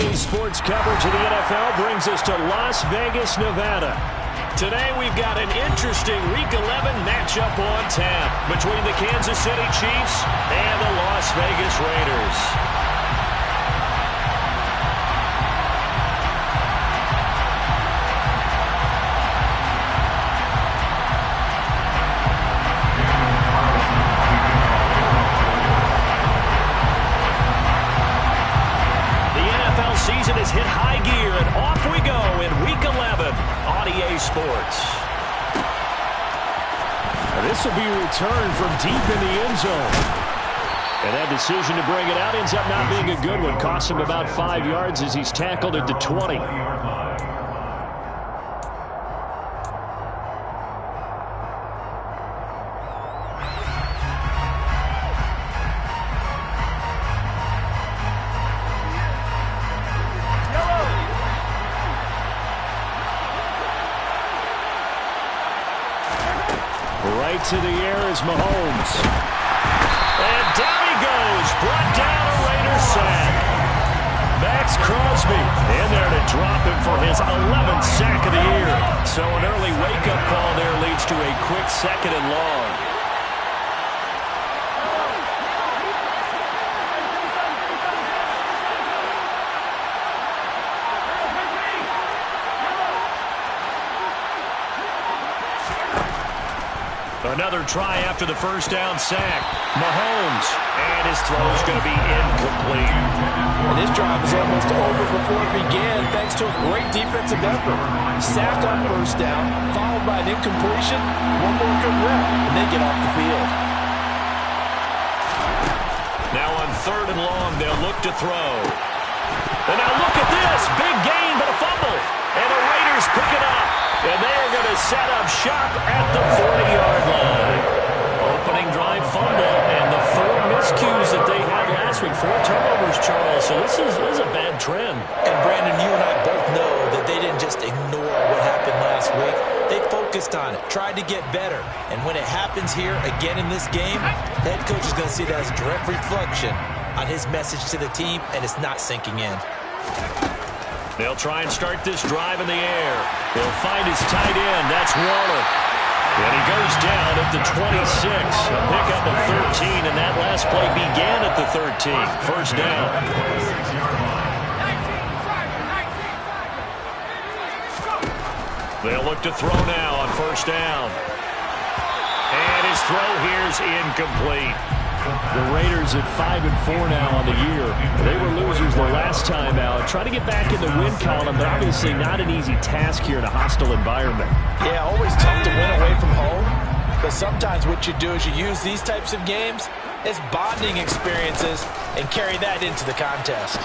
RDA Sports coverage of the NFL brings us to Las Vegas, Nevada. Today we've got an interesting Week 11 matchup on tap between the Kansas City Chiefs and the Las Vegas Raiders. Season has hit high gear, and off we go in Week 11 on EA Sports. This will be returned from deep in the end zone. And that decision to bring it out ends up not being a good one. Costs him about 5 yards as he's tackled at the 20. Right to the air is Mahomes. And down he goes. Brought down a Raiders sack. Max Crosby in there to drop him for his 11th sack of the year. So an early wake-up call there leads to a quick second and long. Another try after the first down sack. Mahomes, and his throw is going to be incomplete. And this drive is almost over before it began thanks to a great defensive effort. Sack on first down, followed by an incompletion, one more good rep, and they get off the field. Now on third and long, they'll look to throw. And now look at this. Big gain, but a fumble. And the Raiders pick it up. And they are going to set up shop at the 40-yard line. Opening drive fumble, and the 4 miscues that they had last week. 4 turnovers, Charles. So this is a bad trend. And Brandon, you and I both know that they didn't just ignore what happened last week. They focused on it, tried to get better. And when it happens here again in this game, the head coach is going to see that as a direct reflection on his message to the team, and it's not sinking in. They'll try and start this drive in the air. They'll find his tight end. That's Waller. And he goes down at the 26. A pickup of 13, and that last play began at the 13. First down. They'll look to throw now on first down. And his throw here is incomplete. The Raiders at 5-4 now on the year. They were losers the last time out. Try to get back in the win column, but obviously not an easy task here in a hostile environment. Yeah, always tough to win away from home. But sometimes what you do is you use these types of games as bonding experiences and carry that into the contest.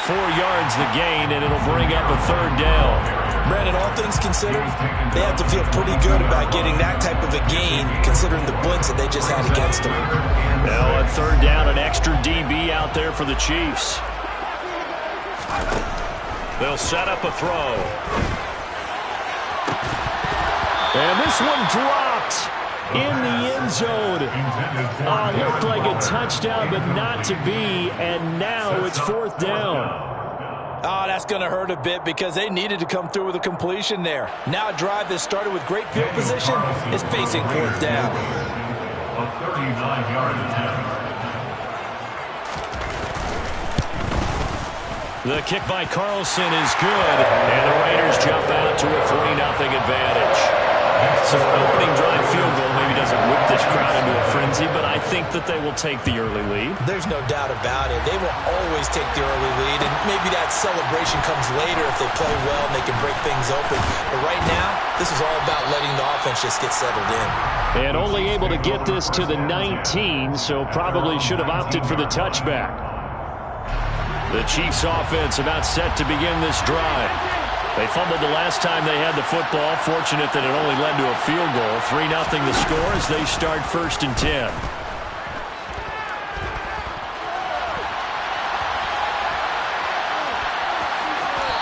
4 yards the gain, and it'll bring up a third down. Brandon, all things considered, they have to feel pretty good about getting that type of a gain, considering the blitz that they just had against them. Now on third down, an extra DB out there for the Chiefs. They'll set up a throw. And this one dropped in the end zone. Looked like a touchdown, but not to be, and now it's fourth down. Oh, that's going to hurt a bit because they needed to come through with a completion there. Now a drive that started with great field position is facing fourth down. A 39-yard attempt. The kick by Carlson is good, and the Raiders jump out to a 3-0 advantage. So an opening drive field goal maybe doesn't whip this crowd into a frenzy, but I think that they will take the early lead. There's no doubt about it. They will always take the early lead, and maybe that celebration comes later if they play well and they can break things open. But right now, this is all about letting the offense just get settled in. And only able to get this to the 19, so probably should have opted for the touchback. The Chiefs offense about set to begin this drive. They fumbled the last time they had the football. Fortunate that it only led to a field goal. 3-0 the score as they start first and 10.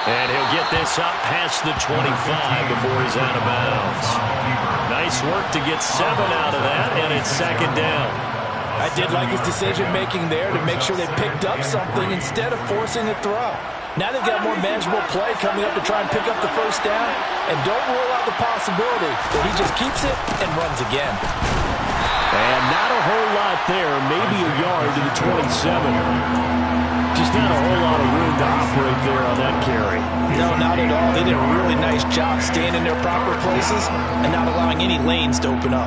And he'll get this up past the 25 before he's out of bounds. Nice work to get 7 out of that, and it's second down. I did like his decision-making there to make sure they picked up something instead of forcing a throw. Now they've got more manageable play coming up to try and pick up the first down, and don't rule out the possibility that he just keeps it and runs again. And not a whole lot there, maybe a yard to the 27. Just not a whole lot of room to operate there on that carry. No, not at all. They did a really nice job staying in their proper places and not allowing any lanes to open up.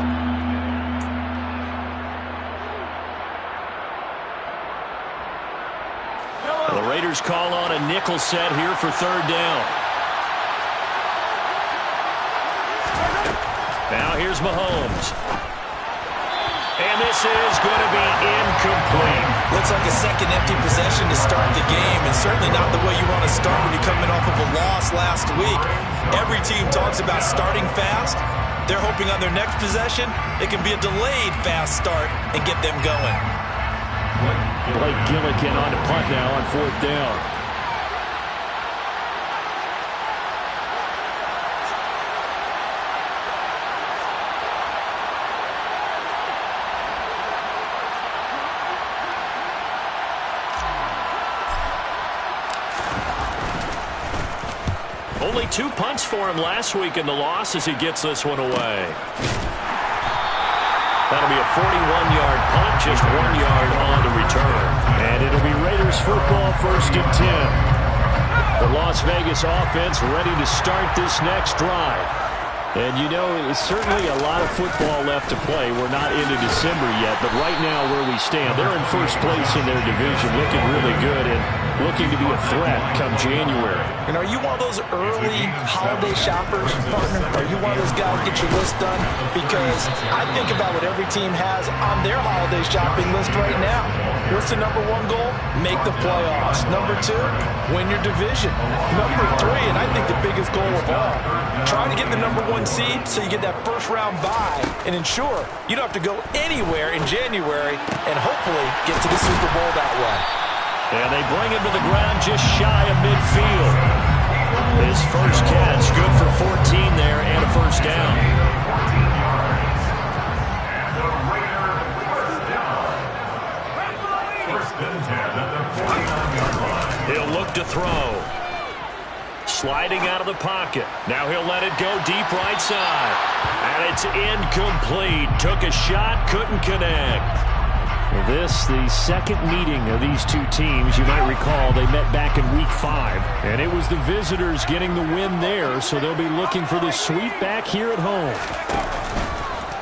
The Raiders call on a nickel set here for third down. Now here's Mahomes. And this is going to be incomplete. Looks like a second empty possession to start the game, and certainly not the way you want to start when you're coming off of a loss last week. Every team talks about starting fast. They're hoping on their next possession it can be a delayed fast start and get them going. Blake Gillikin on to punt now on fourth down. Only 2 punts for him last week in the loss as he gets this one away. That'll be a 41-yard punt, just 1 yard on the return. And it'll be Raiders football, 1st and 10. The Las Vegas offense ready to start this next drive. And you know, it's certainly a lot of football left to play. We're not into December yet, but right now where we stand, they're in first place in their division, looking really good and looking to be a threat come January. And are you one of those early holiday shoppers, partner? Are you one of those guys get your list done? Because I think about what every team has on their holiday shopping list right now. What's the number 1 goal? Make the playoffs. Number 2, win your division. Number 3, and I think the biggest goal of all, try to get the number 1 seed so you get that first round bye and ensure you don't have to go anywhere in January and hopefully get to the Super Bowl that way. And they bring him to the ground just shy of midfield. His first catch, good for 14 there and a first down. And the Raiders first down. First and 10 at the 49-yard line. He'll look to throw. Sliding out of the pocket. Now he'll let it go deep right side. And it's incomplete. Took a shot, couldn't connect. This, the second meeting of these two teams. You might recall they met back in week 5. And it was the visitors getting the win there, so they'll be looking for the sweep back here at home.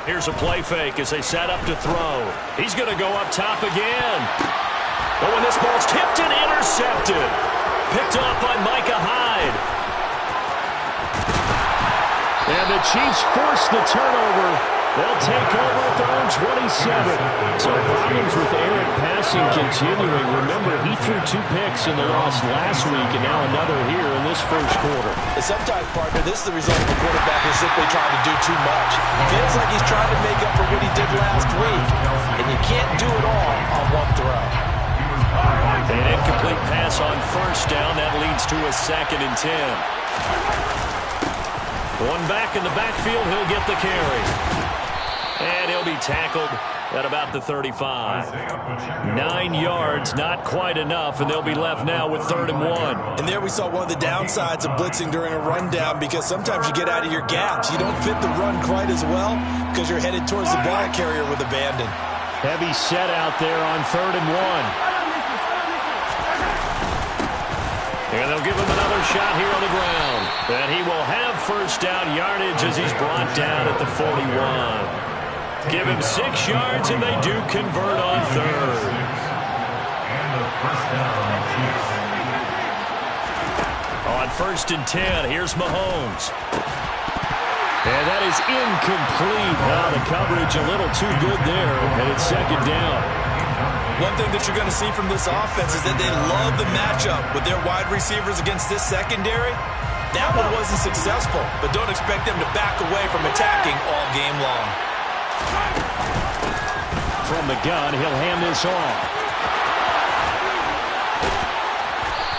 Here's a play fake as they set up to throw. He's going to go up top again. Oh, and this ball's tipped and intercepted. Picked up by Micah Hyde. And the Chiefs force the turnover. They'll take over at their own 27. So problems with Eric passing continuing. Remember, he threw 2 picks in the loss last week and now another here in this first quarter. And sometimes, partner, this is the result of a quarterback who's simply trying to do too much. Feels like he's trying to make up for what he did last week. And you can't do it all on 1 throw. An incomplete pass on first down. That leads to a 2nd and 10. One back in the backfield. He'll get the carry. And he'll be tackled at about the 35. 9 yards, not quite enough, and they'll be left now with 3rd and 1. And there we saw one of the downsides of blitzing during a rundown, because sometimes you get out of your gaps. You don't fit the run quite as well because you're headed towards the ball carrier with abandon. Heavy set out there on 3rd and 1. And they'll give him another shot here on the ground. And he will have first down yardage as he's brought down at the 41. Give him 6 yards, and they do convert on 3rd. And the first down, Chiefs. On 1st and 10, here's Mahomes. And that is incomplete. Now the coverage a little too good there, and it's 2nd down. One thing that you're going to see from this offense is that they love the matchup with their wide receivers against this secondary. That one wasn't successful, but don't expect them to back away from attacking all game long. From the gun, he'll hand this off.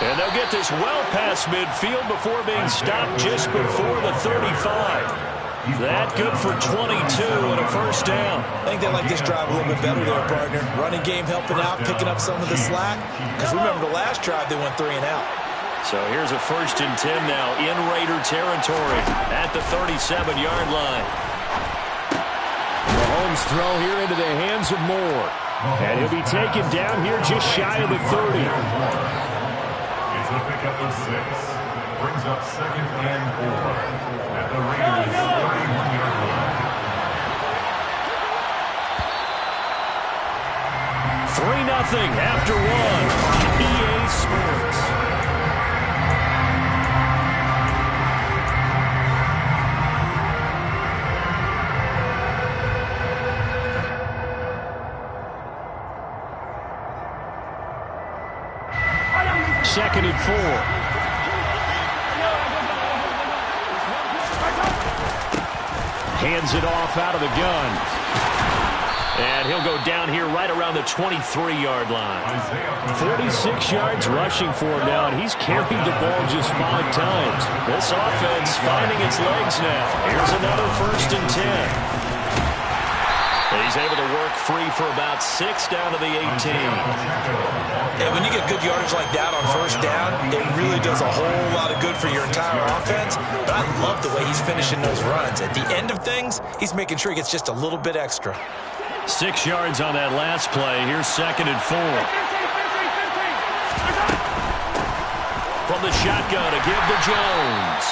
And they'll get this well past midfield before being stopped just before the 35. That good for 22 and a first down. I think they like this drive a little bit better there, partner. Running game helping out, picking up some of the slack. Because remember, the last drive they went 3 and out. So here's a 1st and 10 now in Raider territory at the 37-yard line. Mahomes throw here into the hands of Moore. And he'll be taken down here just shy of the 30. It's a pickup of 6. Brings up 2nd and 4 at the Raiders' 31-yard line. 3-0 after 1. EA Sports. Second and 4. Hands it off out of the gun. And he'll go down here right around the 23-yard line. 46 yards rushing for him now, and he's carried the ball just 5 times. This offense finding its legs now. Here's another 1st and 10. He's able to work free for about 6 down to the 18. And when you get good yardage like that on 1st down, it really does a whole lot of good for your entire offense. But I love the way he's finishing those runs. At the end of things, he's making sure he gets just a little bit extra. 6 yards on that last play. Here's 2nd and 4. From the shotgun to give to Jones.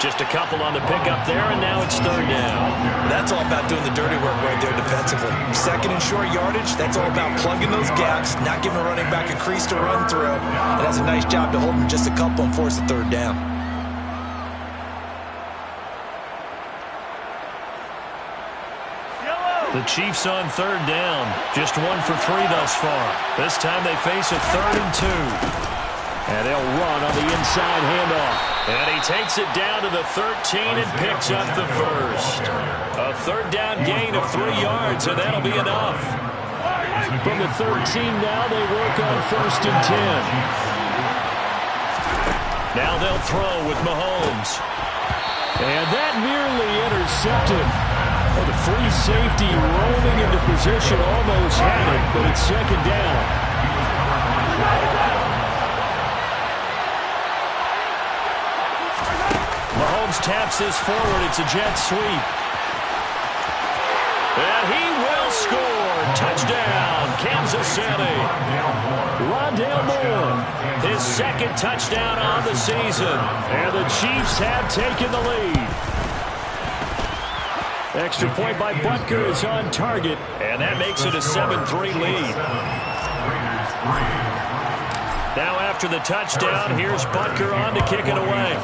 Just a couple on the pickup there, and now it's 3rd down. That's all about doing the dirty work right there defensively. 2nd and short yardage, that's all about plugging those gaps, not giving a running back a crease to run through. It does a nice job to hold him just a couple and force the 3rd down. The Chiefs on 3rd down. Just 1 for 3 thus far. This time they face a 3rd and 2. And they'll run on the inside handoff. And he takes it down to the 13 and picks up the first. A 3rd down gain of 3 yards, and that'll be enough. From the 13 now, they work on 1st and 10. Now they'll throw with Mahomes. And that nearly intercepted. Well, the free safety rolling into position almost had it, but it's 2nd down. Mahomes taps this forward. It's a jet sweep. And he will score. Touchdown, Kansas City. Rondale Moore, his 2nd touchdown on the season. And the Chiefs have taken the lead. Extra point by Butker is on target. And that makes it a 7-3 lead. Now after the touchdown, here's Butker on to kick it away.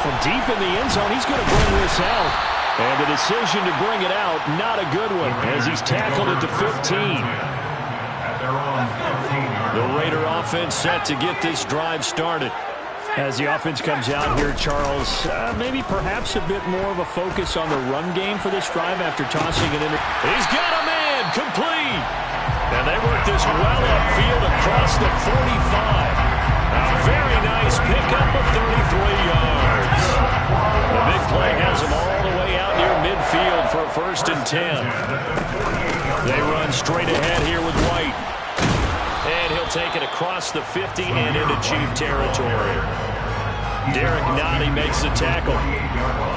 From deep in the end zone, he's going to bring this out. And the decision to bring it out, not a good one, as he's tackled at the 15. The Raider offense set to get this drive started. As the offense comes out here, Charles, maybe perhaps a bit more of a focus on the run game for this drive after tossing it in. He's got a man, complete. And they work this well upfield across the 45. A very nice pickup of 33 yards. The big play has them all the way out near midfield for a 1st and 10. They run straight ahead here with White. And he'll take it across the 50 and into Chief territory. Derek Nottie makes the tackle.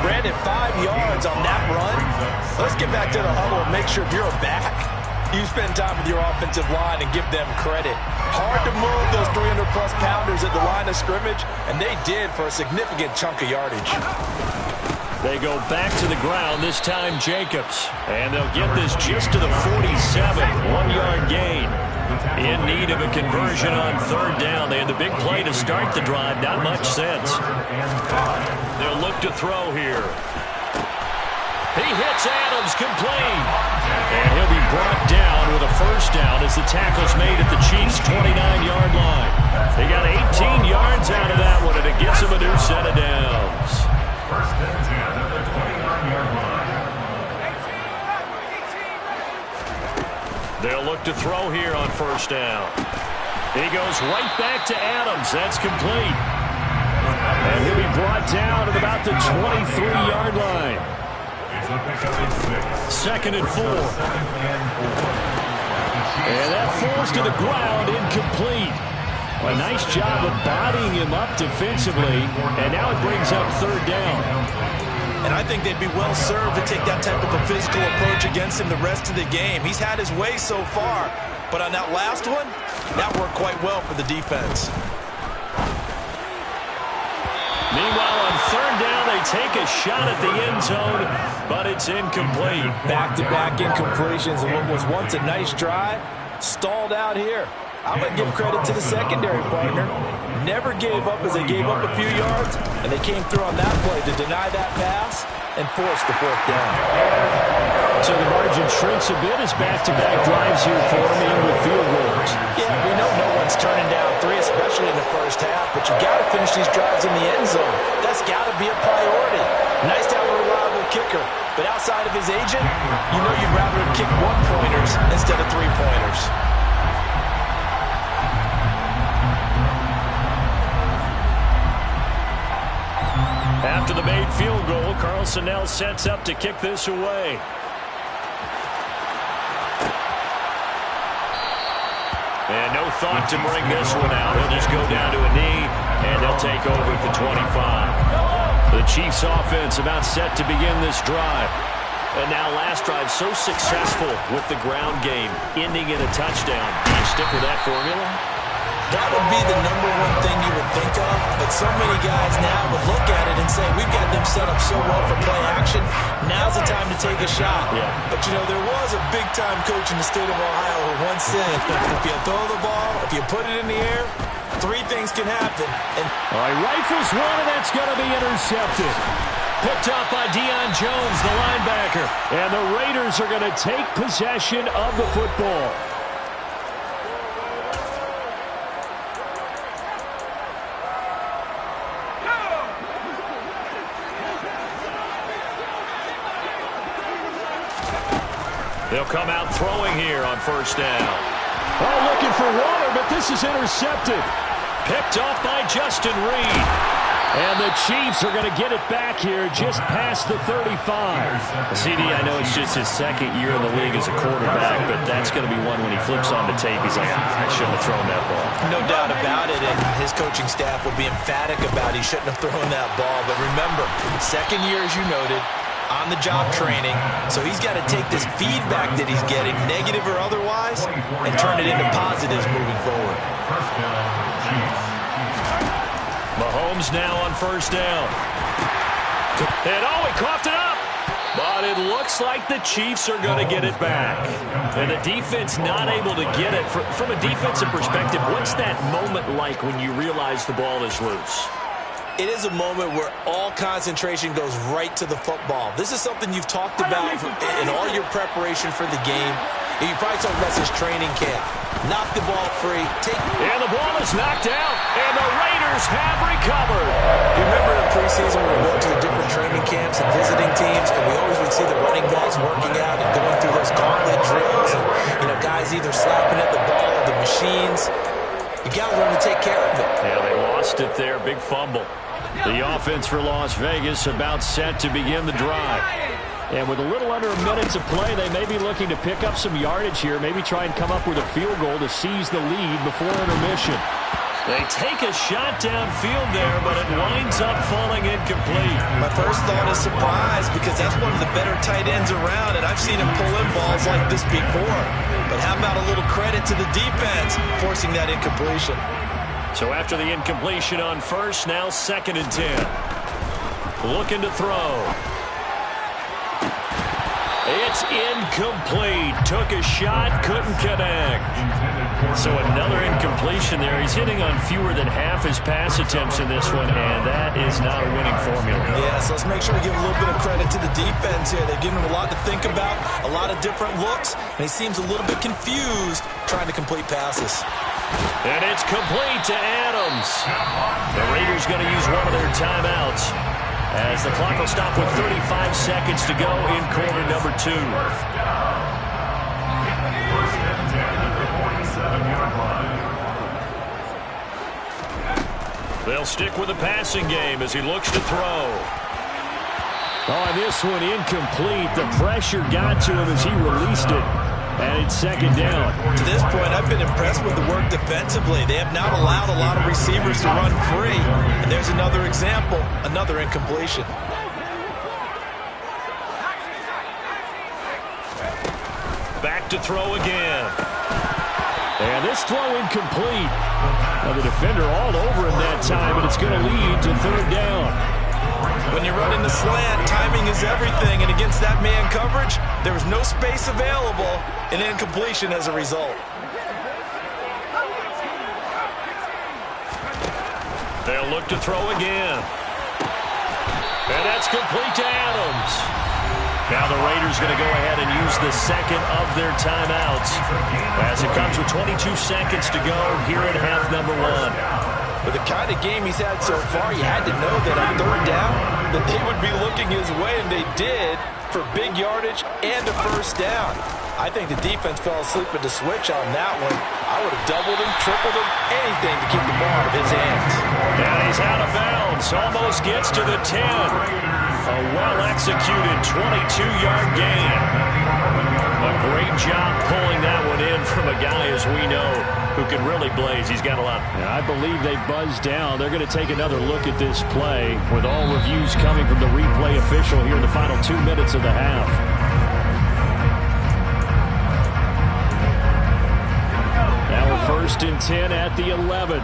Brandon, 5 yards on that run. Let's get back to the huddle and make sure if you're a back, you spend time with your offensive line and give them credit. Hard to move those 300-plus pounders at the line of scrimmage, and they did for a significant chunk of yardage. They go back to the ground, this time Jacobs. And they'll get this just to the 47, 1-yard gain. In need of a conversion on 3rd down. They had the big play to start the drive, not much sense. They'll look to throw here. He hits Adams, complete. And he'll be brought down with a 1st down as the tackle's made at the Chiefs' 29-yard line. They got 18 yards out of that one, and it gets them a new set of downs. 1st and 10 at the 29-yard line. They'll look to throw here on 1st down. He goes right back to Adams. That's complete. And he'll be brought down at about the 23-yard line. Second and 4. And that falls to the ground, incomplete. A nice job of bodying him up defensively, and now it brings up third down. And I think they'd be well served to take that type of a physical approach against him the rest of the game. He's had his way so far, but on that last one, that worked quite well for the defense. Meanwhile, on third down, they take a shot at the end zone, but it's incomplete. Back-to-back incompletions, and what was once a nice drive stalled out here. I'm going to give credit to the secondary partner. Never gave up as they gave up a few yards, and they came through on that play to deny that pass and force the fourth down. So the margin shrinks a bit as back-to-back drives here for them in with field goals. Yeah, we know no one's turning down 3, especially in the first half, but you got to finish these drives in the end zone. That's got to be a priority. Nice to have a reliable kicker, but outside of his agent, you know you'd rather him kick 1-pointers instead of 3-pointers. After the made field goal, Carlson now sets up to kick this away. And no thought to bring this one out. He'll just go down to a knee, and they'll take over at the 25. The Chiefs offense about set to begin this drive. And now last drive so successful with the ground game, ending in a touchdown. Do you stick with that formula? That would be the number one thing you would think of, but so many guys now would look at it and say, we've got them set up so well for play action, now's the time to take a shot. Yeah. But, you know, there was a big-time coach in the state of Ohio who once said, if you throw the ball, if you put it in the air, 3 things can happen. And all right, rifles one, and that's going to be intercepted. Picked up by Deion Jones, the linebacker. And the Raiders are going to take possession of the football. They'll come out throwing here on first down. Oh, looking for water, but this is intercepted. Picked off by Justin Reed. And the Chiefs are going to get it back here just past the 35. CD, I know it's just his second year in the league as a quarterback, but that's going to be one when he flips on the tape. He's like, I shouldn't have thrown that ball. No doubt about it, and his coaching staff will be emphatic about he shouldn't have thrown that ball. But remember, second year, as you noted, on-the-job training, so he's got to take this feedback that he's getting, negative or otherwise, and turn it into positives moving forward. Mahomes now on first down. And oh, he coughed it up. But it looks like the Chiefs are going to get it back. And the defense not able to get it. From a defensive perspective, what's that moment like when you realize the ball is loose? It is a moment where all concentration goes right to the football. This is something you've talked about in all your preparation for the game. You probably talked about this training camp. Knock the ball free. And the ball is knocked out, and the Raiders have recovered. You remember in preseason when we went to the different training camps and visiting teams, and we always would see the running backs working out and going through those gauntlet drills, and guys either slapping at the ball or the machines. You got to learn to take care of it. Yeah, they lost it there. Big fumble. The offense for Las Vegas about set to begin the drive. And with a little under a minute to play, they may be looking to pick up some yardage here, maybe try and come up with a field goal to seize the lead before intermission. They take a shot downfield there, but it winds up falling incomplete. My first thought is surprise, because that's one of the better tight ends around, and I've seen him pull in balls like this before. But how about a little credit to the defense forcing that incompletion? So after the incompletion on first, now 2nd and 10. Looking to throw. It's incomplete. Took a shot, couldn't connect. So another incompletion there. He's hitting on fewer than half his pass attempts in this one, and that is not a winning formula. Yeah, so let's make sure we give a little bit of credit to the defense here. They've given him a lot to think about, a lot of different looks, and he seems a little bit confused trying to complete passes. And it's complete to Adams. The Raiders going to use one of their timeouts, as the clock will stop with 35 seconds to go in quarter number 2. They'll stick with the passing game as he looks to throw. Oh, this one incomplete. The pressure got to him as he released it. And it's second down. To this point, I've been impressed with the work defensively. They have not allowed a lot of receivers to run free. And there's another example, another incompletion. Back to throw again. And this throw incomplete. Now the defender all over him that time, and it's going to lead to third down. When you're running the slant, timing is everything, and against that man coverage, there was no space available, and incompletion as a result. They'll look to throw again. And that's complete to Adams. Now the Raiders going to go ahead and use the second of their timeouts as it comes with 22 seconds to go here in half number one. With the kind of game he's had so far, you had to know that on third down, that they would be looking his way, and they did, for big yardage and a first down. I think the defense fell asleep at the switch on that one. I would have doubled him, tripled him, anything to keep the ball out of his hands. And he's out of bounds. Almost gets to the 10. A well-executed 22-yard gain. A great job pulling that one in from a guy, as we know, who can really blaze. He's got a lot. And I believe they buzzed down. They're going to take another look at this play with all reviews coming from the replay official here in the final 2 minutes of the half. Now a 1st and 10 at the 11.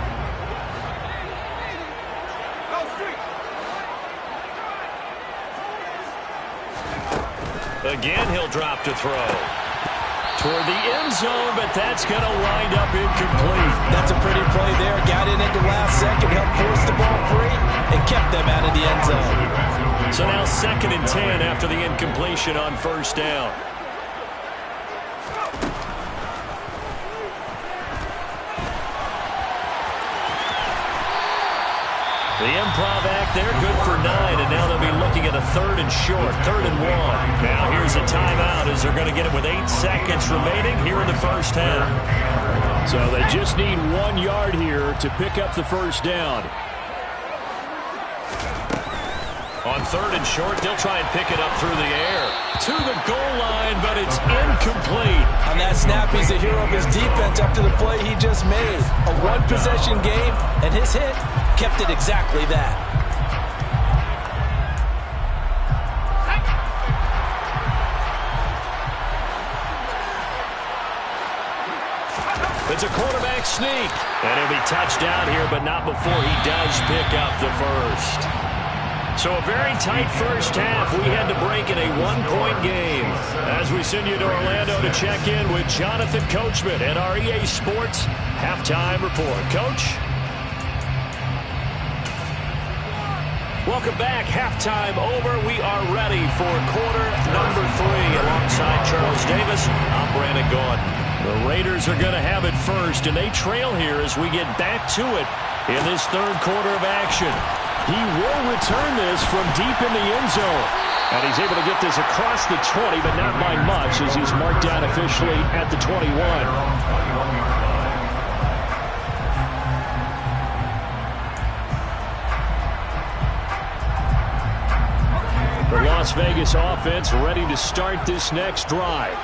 Again, he'll drop to throw. Toward the end zone, but that's going to wind up incomplete. That's a pretty play there. Got in at the last second, helped force the ball free, and kept them out of the end zone. So now 2nd and 10 after the incompletion on first down. The improv act there, good for 9, and now they'll be looking at a 3rd and short, 3rd and 1. Now here's a timeout as they're going to get it with 8 seconds remaining here in the first half. So they just need 1 yard here to pick up the first down. On 3rd and short, they'll try and pick it up through the air. To the goal line, but it's incomplete. On that snap, he's the hero of his defense after the play he just made. A one-possession game, and his hit kept it exactly that. It's a quarterback sneak. And he'll be touched down here, but not before he does pick up the first. So a very tight first half. We had to break in a 1-point game. As we send you to Orlando to check in with Jonathan Coachman at our EA Sports Halftime Report. Coach? Welcome back. Halftime over. We are ready for quarter number 3. Alongside Charles Davis, I'm Brandon Gordon. The Raiders are going to have it first, and they trail here as we get back to it in this third quarter of action. He will return this from deep in the end zone. And he's able to get this across the 20, but not by much as he's marked down officially at the 21. The Las Vegas offense ready to start this next drive.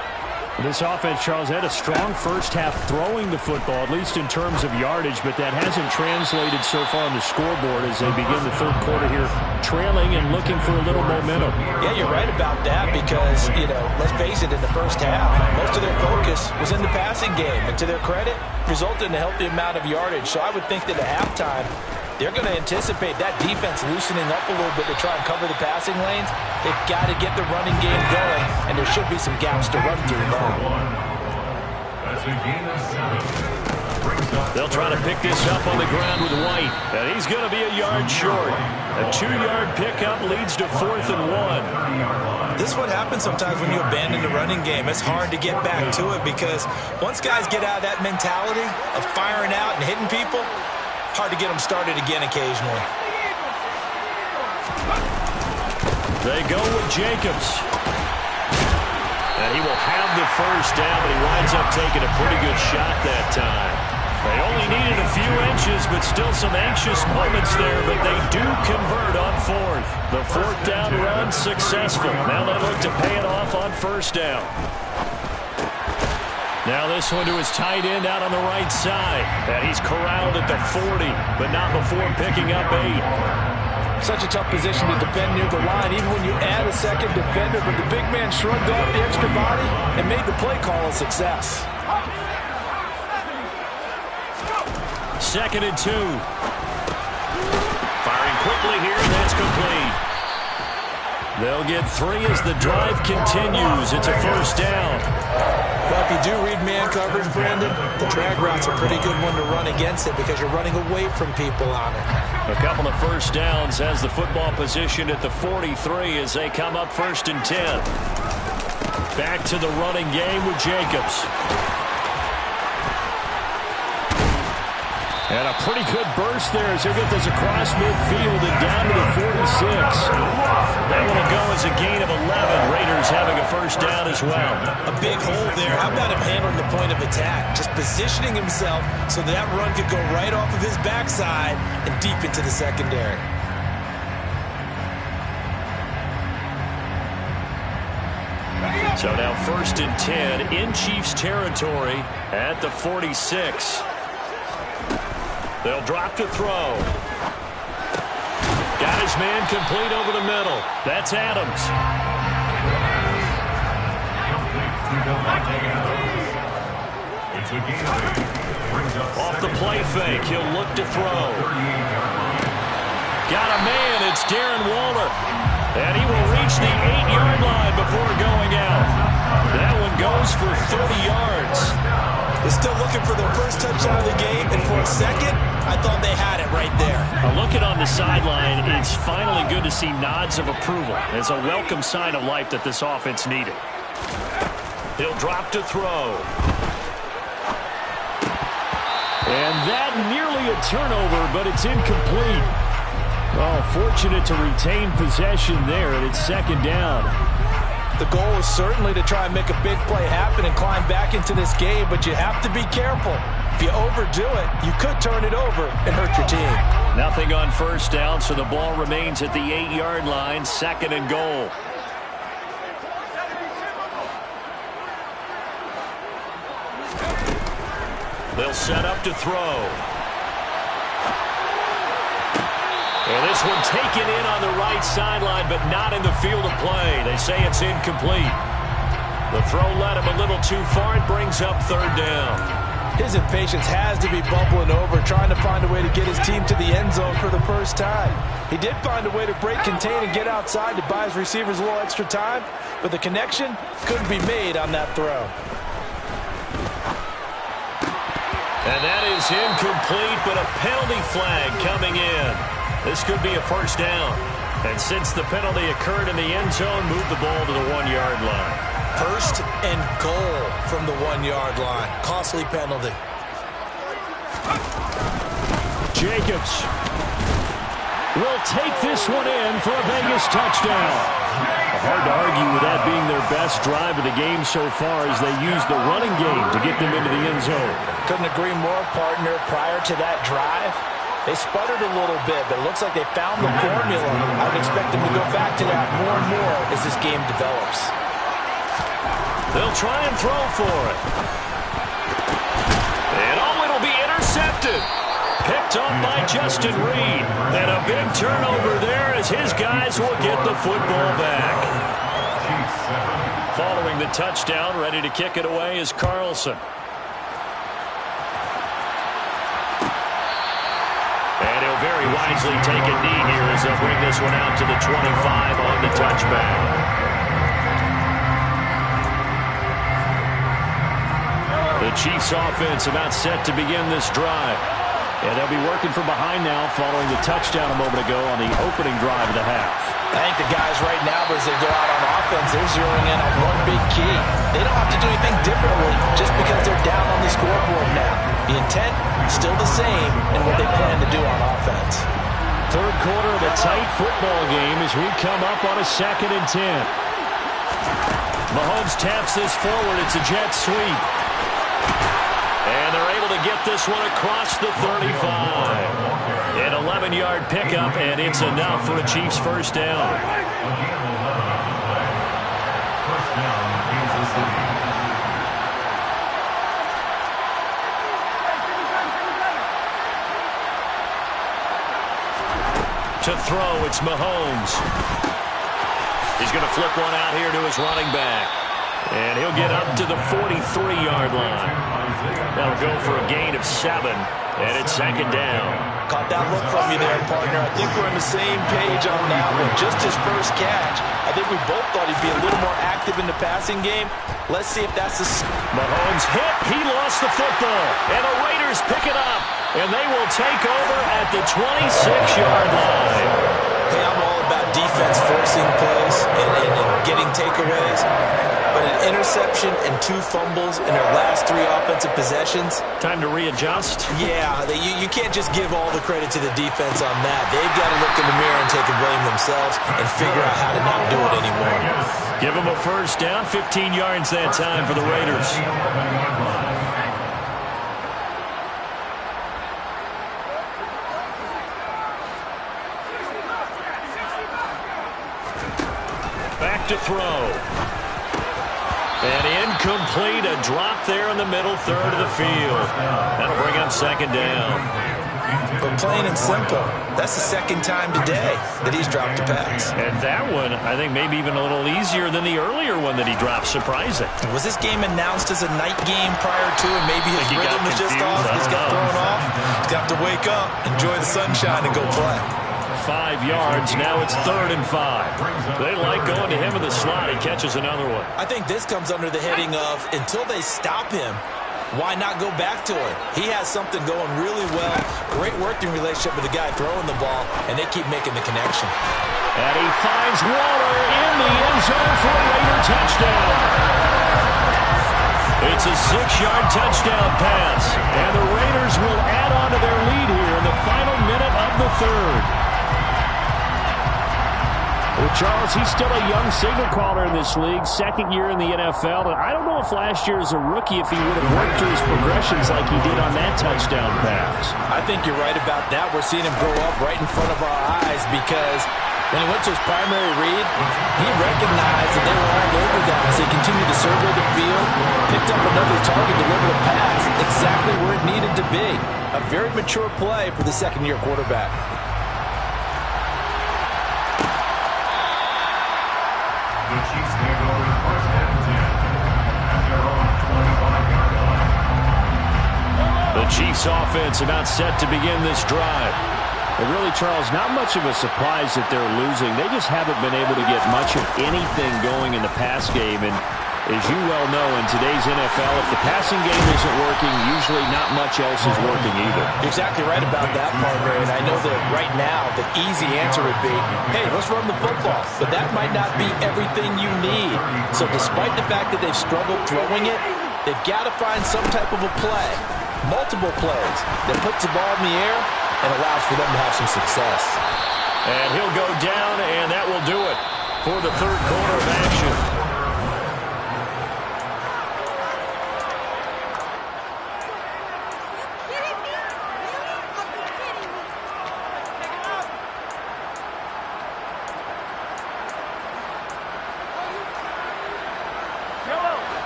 This offense, Charles, had a strong first half throwing the football, at least in terms of yardage, but that hasn't translated so far on the scoreboard as they begin the third quarter here, trailing and looking for a little momentum. Yeah, you're right about that because, let's face it, in the first half, most of their focus was in the passing game, and to their credit, resulted in a healthy amount of yardage. So I would think that at halftime, they're going to anticipate that defense loosening up a little bit to try and cover the passing lanes. They've got to get the running game going, and there should be some gaps to run through now. They'll try to pick this up on the ground with White, and he's going to be a yard short. A 2-yard pickup leads to 4th and 1. This is what happens sometimes when you abandon the running game. It's hard to get back to it because once guys get out of that mentality of firing out and hitting people, hard to get them started again occasionally. They go with Jacobs. And he will have the first down, but he winds up taking a pretty good shot that time. They only needed a few inches, but still some anxious moments there, but they do convert on fourth. The fourth down run successful. Now they look to pay it off on first down. Now this one to his tight end out on the right side. And he's corralled at the 40, but not before picking up 8. Such a tough position to defend near the line, even when you add a second defender, but the big man shrugged off the extra body and made the play call a success. 2nd and 2. Firing quickly here, and that's complete. They'll get 3 as the drive continues. It's a first down. Well, if you do read man coverage, Brandon, the drag route's a pretty good one to run against it because you're running away from people on it. A couple of first downs has the football position at the 43 as they come up 1st and 10. Back to the running game with Jacobs. And a pretty good burst there as he'll get this across midfield and down to the 46. That one will go as a gain of 11. Raiders having a first down as well. A big hole there. How about him handling the point of attack? Just positioning himself so that run could go right off of his backside and deep into the secondary. So now 1st and 10 in Chiefs territory at the 46. They'll drop to throw. Got his man complete over the middle. That's Adams. Off the play fake, he'll look to throw. Got a man, it's Darren Waller. And he will reach the 8-yard line before going out. That one goes for 30 yards. They're still looking for their first touchdown of the game, and for a second, I thought they had it right there. Looking on the sideline, it's finally good to see nods of approval. It's a welcome sign of life that this offense needed. He'll drop to throw. And that nearly a turnover, but it's incomplete. Oh, fortunate to retain possession there, and it's 2nd down. The goal is certainly to try and make a big play happen and climb back into this game, but you have to be careful. If you overdo it, you could turn it over and hurt your team. Nothing on first down, so the ball remains at the 8-yard line, 2nd and goal. They'll set up to throw. And this one taken in on the right sideline, but not in the field of play. They say it's incomplete. The throw led him a little too far. It brings up 3rd down. His impatience has to be bubbling over, trying to find a way to get his team to the end zone for the first time. He did find a way to break, contain, and get outside to buy his receivers a little extra time, but the connection couldn't be made on that throw. And that is incomplete, but a penalty flag coming in. This could be a first down. And since the penalty occurred in the end zone, move the ball to the 1-yard line. 1st and goal from the 1-yard line. Costly penalty. Jacobs will take this one in for a Vegas touchdown. Hard to argue with that being their best drive of the game so far as they use the running game to get them into the end zone. Couldn't agree more, partner. Prior to that drive, they sputtered a little bit, but it looks like they found the formula. I would expect them to go back to that more and more as this game develops. They'll try and throw for it. And it'll be intercepted. Picked up by Justin Reed. And a big turnover there as his guys will get the football back. Following the touchdown, ready to kick it away is Carlson. And he'll very wisely take a knee here as they'll bring this one out to the 25 on the touchback. The Chiefs offense about set to begin this drive. And they'll be working from behind now following the touchdown a moment ago on the opening drive of the half. I think the guys right now, as they go out on offense, they're zeroing in on one big key. They don't have to do anything differently just because they're down on the scoreboard now. The intent is still the same in what they plan to do on offense. 3rd quarter of a tight football game as we come up on a 2nd and 10. Mahomes taps this forward. It's a jet sweep. And they're able able to get this one across the 35. An 11-yard pickup, and it's enough for a Chiefs first down. First down, Kansas City. To throw, it's Mahomes. He's going to flip one out here to his running back. And he'll get up to the 43-yard line. That'll go for a gain of 7, and it's second down. Caught that look from you there, partner. I think we're on the same page on that one. Just his first catch. I think we both thought he'd be a little more active in the passing game. Let's see if that's the... Mahomes hit. He lost the football. And the Raiders pick it up. And they will take over at the 26-yard line. Hey, I'm all about defense forcing plays and getting takeaways. But an interception and 2 fumbles in their last 3 offensive possessions. Time to readjust? Yeah, you can't just give all the credit to the defense on that. They've got to look in the mirror and take the blame themselves and figure out how to not do it anymore. Give them a first down, 15 yards that time for the Raiders. Back to throw. And incomplete, a drop there in the middle third of the field. That'll bring up second down. But plain and simple, that's the second time today that he's dropped a pass. And that one, I think, maybe even a little easier than the earlier one that he dropped. Surprising. Was this game announced as a night game prior to, and maybe his rhythm was just off? He's got thrown off. He's got to wake up, enjoy the sunshine, and go play. 5 yards. Now it's 3rd and 5. They like going to him in the slot. He catches another one. I think this comes under the heading of until they stop him, why not go back to it? He has something going really well. Great working relationship with the guy throwing the ball, and they keep making the connection. And he finds Waller in the end zone for a Raider touchdown. It's a 6-yard touchdown pass, and the Raiders will add on to their lead here in the final minute of the 3rd. Well, Charles, he's still a young signal caller in this league, 2nd year in the NFL. And I don't know if last year as a rookie if he would have worked through his progressions like he did on that touchdown pass. I think you're right about that. We're seeing him grow up right in front of our eyes because when he went to his primary read, he recognized that they were all over that as they continued to survey the field, picked up another target, delivered a pass exactly where it needed to be. A very mature play for the second-year quarterback. The Chiefs take over the first and 10 at their own 25-yard line. The Chiefs offense about set to begin this drive. And really, Charles, not much of a surprise that they're losing. They just haven't been able to get much of anything going in the pass game. And as you well know, in today's NFL, if the passing game isn't working, usually not much else is working either. You're exactly right about that, partner. And I know that right now the easy answer would be, hey, let's run the football. But that might not be everything you need. So despite the fact that they've struggled throwing it, they've got to find some type of a play, multiple plays, that puts the ball in the air and allows for them to have some success. And he'll go down, and that will do it for the 3rd quarter of action.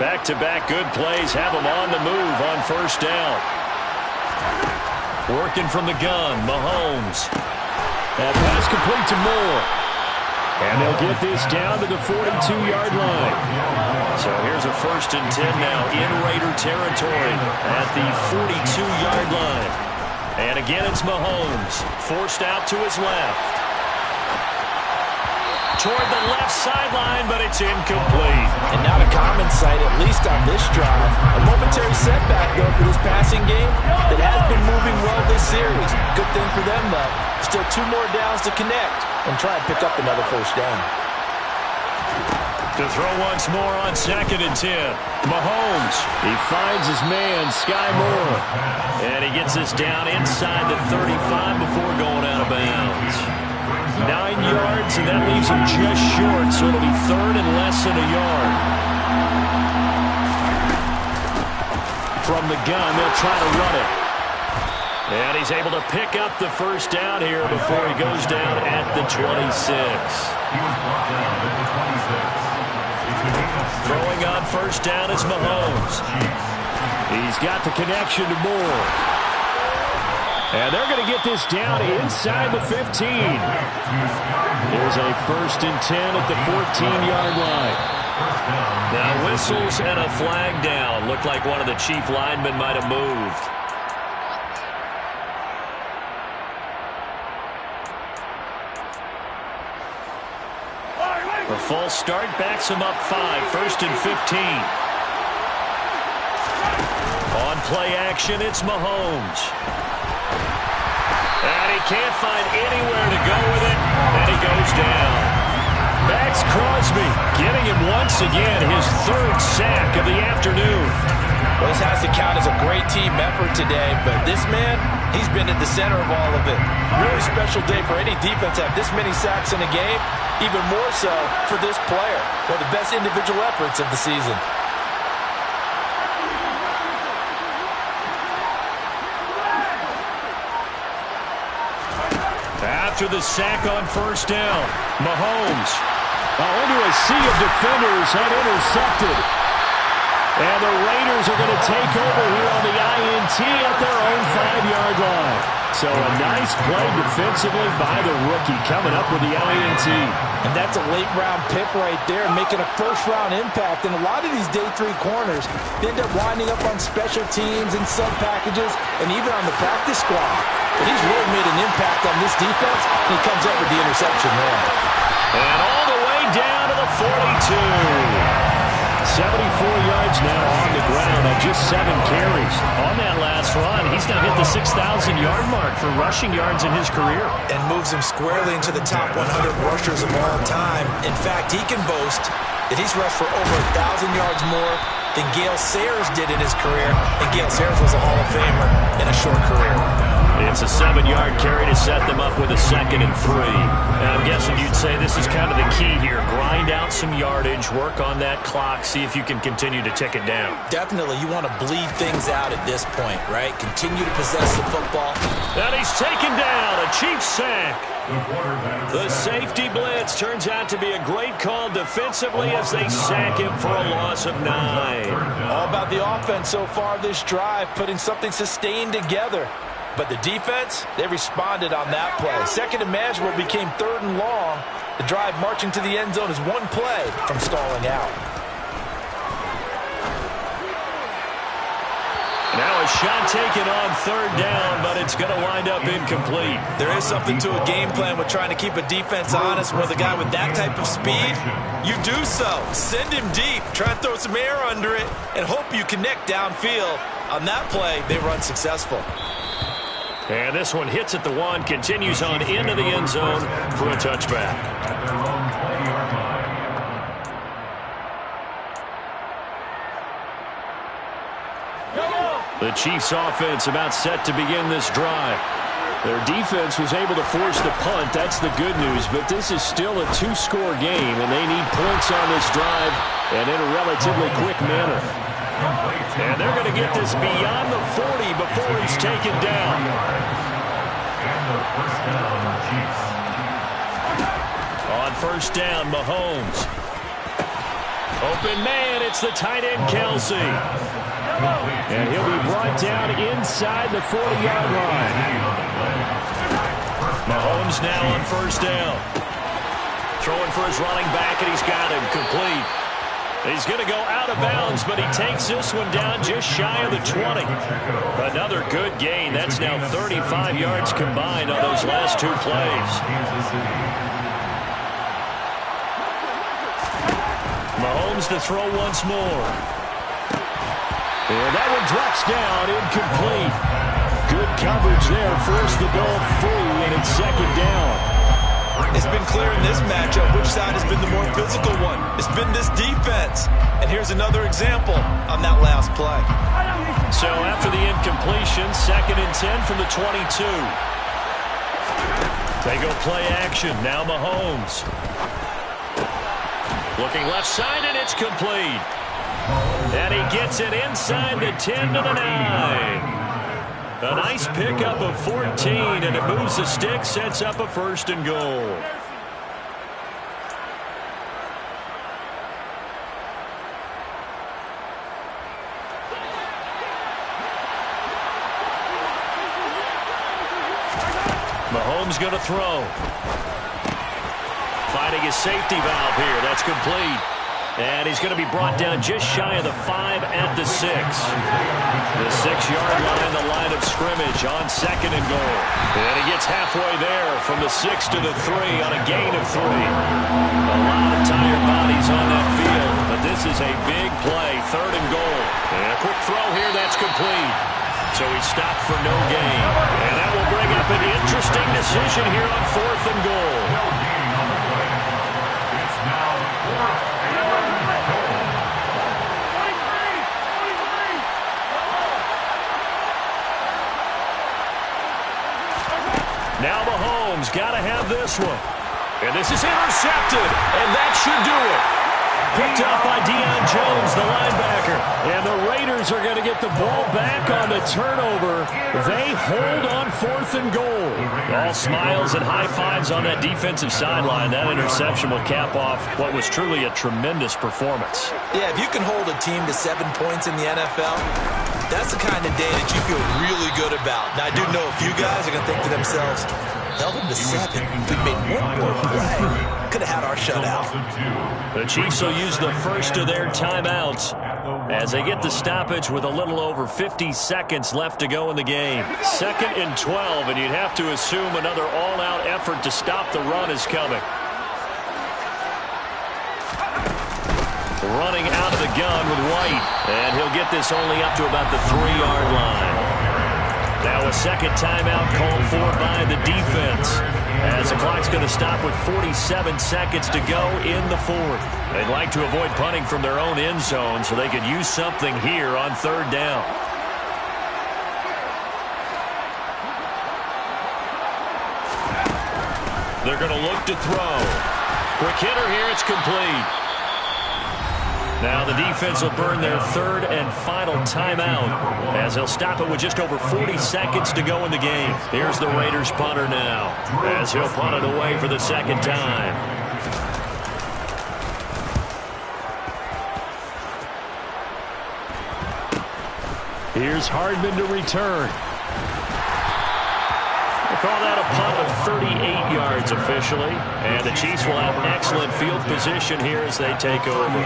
Back-to-back good plays have them on the move on first down. Working from the gun, Mahomes. That pass complete to Moore. And they'll get this down to the 42-yard line. So here's a 1st and 10 now in Raider territory at the 42-yard line. And again, it's Mahomes. Forced out to his left. Toward the left sideline, but it's incomplete. And not a common sight, at least on this drive. A momentary setback, though, for this passing game that has been moving well this series. Good thing for them, though. Still 2 more downs to connect and try and pick up another first down. To throw once more on 2nd and 10. Mahomes. He finds his man, Sky Moore. And he gets this down inside the 35 before going out of bounds. 9 yards, and that leaves him just short, so it'll be 3rd and less than a yard. From the gun, they'll try to run it. And he's able to pick up the first down here before he goes down at the 26. He was brought down at the 26. Throwing on first down is Mahomes. He's got the connection to Moore. And they're going to get this down inside the 15. There's a 1st and 10 at the 14-yard line. Now whistles and a flag down. Looked like one of the chief linemen might have moved. A false start backs him up 5. 1st and 15. On play action, it's Mahomes. And he can't find anywhere to go with it, and he goes down. Max Crosby getting him once again, his 3rd sack of the afternoon. Well, this has to count as a great team effort today, but this man, he's been at the center of all of it. Really special day for any defense to have this many sacks in a game, even more so for this player. One of the best individual efforts of the season. After the sack on first down, Mahomes into a sea of defenders and intercepted. And the Raiders are going to take over here on the INT at their own 5-yard line. So a nice play defensively by the rookie coming up with the INT. And that's a late-round pick right there, making a first-round impact. And a lot of these day 3 corners end up winding up on special teams and sub-packages and even on the practice squad. But he's really made an impact on this defense. He comes up with the interception there. And all the way down to the 42. 74 yards now on the ground on just 7 carries. On that last run, he's now hit the 6,000-yard mark for rushing yards in his career. And moves him squarely into the top 100 rushers of all time. In fact, he can boast that he's rushed for over 1,000 yards more than Gale Sayers did in his career. And Gale Sayers was a Hall of Famer in a short career. It's a 7-yard carry to set them up with a 2nd and 3. And I'm guessing you'd say this is kind of the key here. Grind out some yardage, work on that clock, see if you can continue to tick it down. Definitely, you want to bleed things out at this point, right? Continue to possess the football. And he's taken down, a Chiefs sack. The safety blitz turns out to be a great call defensively as they sack him for a loss of 9. All about the offense so far this drive, putting something sustained together. But the defense, they responded on that play. 2nd and manageable became 3rd and long. The drive marching to the end zone is one play from stalling out. Now a shot taken on 3rd down, but it's going to wind up incomplete. There is something to a game plan with trying to keep a defense honest. With a guy with that type of speed, you do so. Send him deep, try and throw some air under it, and hope you connect downfield. On that play, they run successful. And this one hits at the 1, continues on into the end zone for a touchback. The Chiefs offense about set to begin this drive. Their defense was able to force the punt. That's the good news. But this is still a 2-score game, and they need points on this drive and in a relatively quick manner. And they're going to get this beyond the 40 before he's taken down. On first down, Mahomes. Open man, it's the tight end, Kelsey. And he'll be brought down inside the 40-yard line. Mahomes now on first down. Throwing for his running back, and he's got him complete. He's going to go out of bounds, but he takes this one down just shy of the 20. Another good gain. That's now 35 yards combined on those last 2 plays. Mahomes to throw once more. And that one drops down, incomplete. Good coverage there, forced the ball free, and it's 2nd down. It's been clear in this matchup which side has been the more physical one. It's been this defense. And here's another example on that last play. So after the incompletion, 2nd and 10 from the 22. They go play action. Now Mahomes. Looking left side, and it's complete. And he gets it inside the 10 to the 9. A nice pickup of 14, and it moves the stick, sets up a 1st and goal. Mahomes going to throw. Finding his safety valve here. That's complete. And he's going to be brought down just shy of the 5 at the 6. The 6-yard line, the line of scrimmage on 2nd and goal. And he gets halfway there from the 6 to the 3 on a gain of 3. A lot of tired bodies on that field, but this is a big play, 3rd and goal. And a quick throw here, that's complete. So he stopped for no gain. And that will bring up an interesting decision here on 4th and goal. It's now 4th and goal. Now Mahomes got to have this one. And this is intercepted. And that should do it. Picked up by Deion Jones, the linebacker. And the Raiders are going to get the ball back on the turnover. They hold on 4th and goal. All smiles and high fives on that defensive sideline. That interception will cap off what was truly a tremendous performance. Yeah, if you can hold a team to 7 points in the NFL, that's the kind of day that you feel really good about. Now, I do know a few guys are going to think to themselves, held them to 7. We made one more play. Could have had our shutout. The Chiefs will use the first of their timeouts as they get the stoppage with a little over 50 seconds left to go in the game. 2nd and 12, and you'd have to assume another all-out effort to stop the run is coming. Running out of the gun with White, and he'll get this only up to about the 3-yard line. Now a second timeout called for by the defense, as the clock's going to stop with 47 seconds to go in the 4th. They'd like to avoid punting from their own end zone so they could use something here on 3rd down. They're going to look to throw. Quick hitter here, it's complete. Now the defense will burn their 3rd and final timeout as they'll stop it with just over 40 seconds to go in the game. Here's the Raiders punter now as he'll punt it away for the 2nd time. Here's Hardman to return. We'll call that a punt of 38 yards officially. And the Chiefs will have excellent field position here as they take over.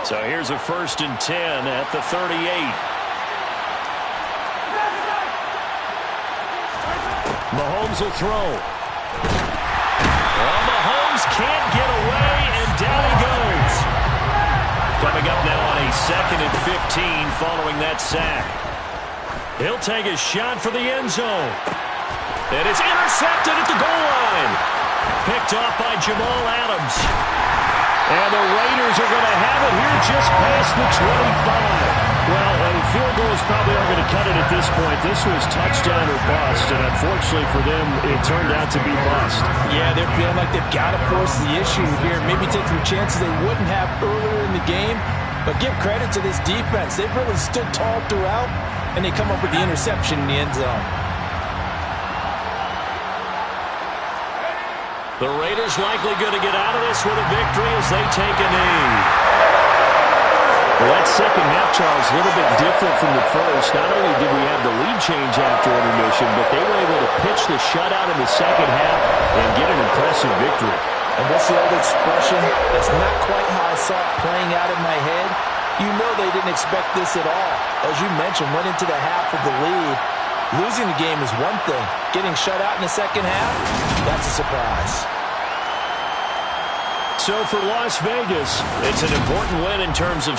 So here's a 1st and 10 at the 38. Mahomes will throw. Well, Mahomes can't get away, and down he goes. Coming up now on a 2nd and 15 following that sack. He'll take a shot for the end zone. And it's intercepted at the goal line. Picked off by Jamal Adams. And the Raiders are going to have it here just past the 25. Well, field goals probably aren't going to cut it at this point. This was touchdown or bust, and unfortunately for them, it turned out to be bust. Yeah, they're feeling like they've got to force the issue here. Maybe take some chances they wouldn't have earlier in the game. But give credit to this defense. They've really stood tall throughout, and they come up with the interception in the end zone. The Raiders likely going to get out of this with a victory as they take a knee. Well, that second half, Charles, a little bit different from the first. Not only did we have the lead change after intermission, but they were able to pitch the shutout in the second half and get an impressive victory. And what's the old expression? That's not quite how I saw it playing out in my head. You know they didn't expect this at all. As you mentioned, went into the half with the lead. Losing the game is one thing. Getting shut out in the second half, that's a surprise. So for Las Vegas, it's an important win in terms of